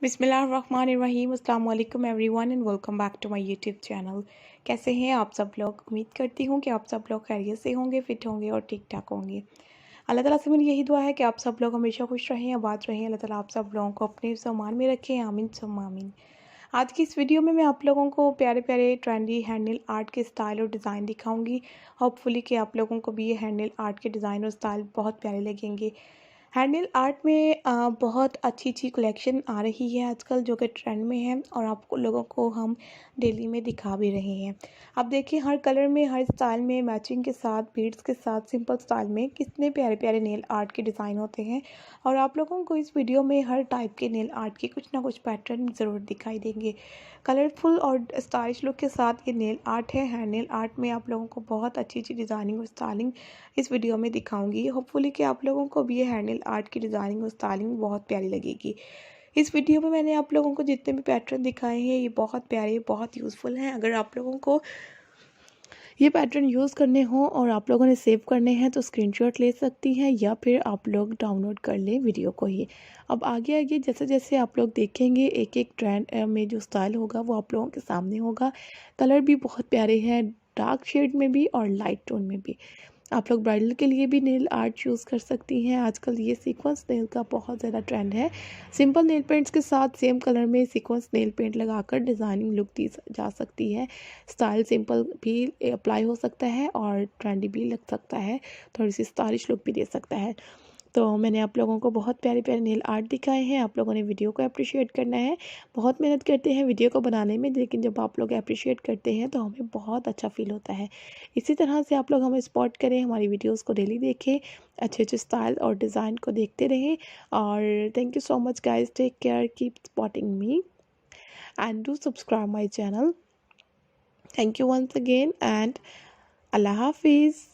बिस्मिल्लाहिर्रहमानिर्रहीम अस्सलाम वालेकुम everyone and welcome back to my YouTube channel. कैसे हैं आप सब लोग? उम्मीद करती हूँ कि आप सब लोग खैरियत से होंगे, फिट होंगे और ठीक ठाक होंगे। अल्लाह ताला से मेरी यही दुआ है कि आप सब लोग हमेशा खुश रहें, आबाद रहें। अल्लाह ताला आप सब लोगों को अपने सामान में रखें, आमीन सुम्मा आमीन। आज की इस वीडियो में मैं आप लोगों को प्यारे प्यारे ट्रेंडी हैंडल आर्ट के स्टाइल और डिज़ाइन दिखाऊंगी। होपफुली कि आप लोगों को भी ये हैंडल आर्ट के डिज़ाइन और स्टाइल बहुत प्यारे लगेंगे। हैंडल आर्ट में बहुत अच्छी अच्छी कलेक्शन आ रही है आजकल, जो कि ट्रेंड में है और आपको लोगों को हम डेली में दिखा भी रहे हैं। अब देखिए, हर कलर में, हर स्टाइल में, मैचिंग के साथ, बीड्स के साथ, सिंपल स्टाइल में कितने प्यारे प्यारे नेल आर्ट के डिज़ाइन होते हैं। और आप लोगों को इस वीडियो में हर टाइप के नेल आर्ट के कुछ ना कुछ पैटर्न ज़रूर दिखाई देंगे। कलरफुल और स्टाइलिश लुक के साथ ये नेल आर्ट है। हैंड नेल आर्ट में आप लोगों को बहुत अच्छी अच्छी डिज़ाइनिंग और स्टाइलिंग इस वीडियो में दिखाऊंगी। होपफुली कि आप लोगों को भी ये हैंड नेल आर्ट की डिज़ाइनिंग और स्टाइलिंग बहुत प्यारी लगेगी। इस वीडियो में मैंने आप लोगों को जितने भी पैटर्न दिखाए हैं, ये बहुत प्यारे, बहुत यूज़फुल हैं। अगर आप लोगों को ये पैटर्न यूज़ करने हो और आप लोगों ने सेव करने हैं तो स्क्रीनशॉट ले सकती हैं, या फिर आप लोग डाउनलोड कर लें वीडियो को ही। अब आगे आगे जैसे जैसे आप लोग देखेंगे, एक एक ट्रेंड में जो स्टाइल होगा वो आप लोगों के सामने होगा। कलर भी बहुत प्यारे हैं, डार्क शेड में भी और लाइट टोन में भी। आप लोग ब्राइडल के लिए भी नेल आर्ट यूज़ कर सकती हैं। आजकल ये सीक्वेंस नेल का बहुत ज़्यादा ट्रेंड है। सिंपल नेल पेंट्स के साथ सेम कलर में सीक्वेंस नेल पेंट लगाकर डिज़ाइनिंग लुक दी जा सकती है। स्टाइल सिंपल भी अप्लाई हो सकता है और ट्रेंडी भी लग सकता है, थोड़ी सी स्टाइलिश लुक भी दे सकता है। तो मैंने आप लोगों को बहुत प्यारे प्यारे नेल आर्ट दिखाए हैं। आप लोगों ने वीडियो को अप्रिशिएट करना है। बहुत मेहनत करते हैं वीडियो को बनाने में, लेकिन जब आप लोग अप्रिशिएट करते हैं तो हमें बहुत अच्छा फील होता है। इसी तरह से आप लोग हमें सपोर्ट करें, हमारी वीडियोस को डेली देखें, अच्छे अच्छे स्टाइल और डिज़ाइन को देखते रहें। और thank you so much guys, take care, keep supporting me and do subscribe my channel. Thank you once again and Allah हाफिज़।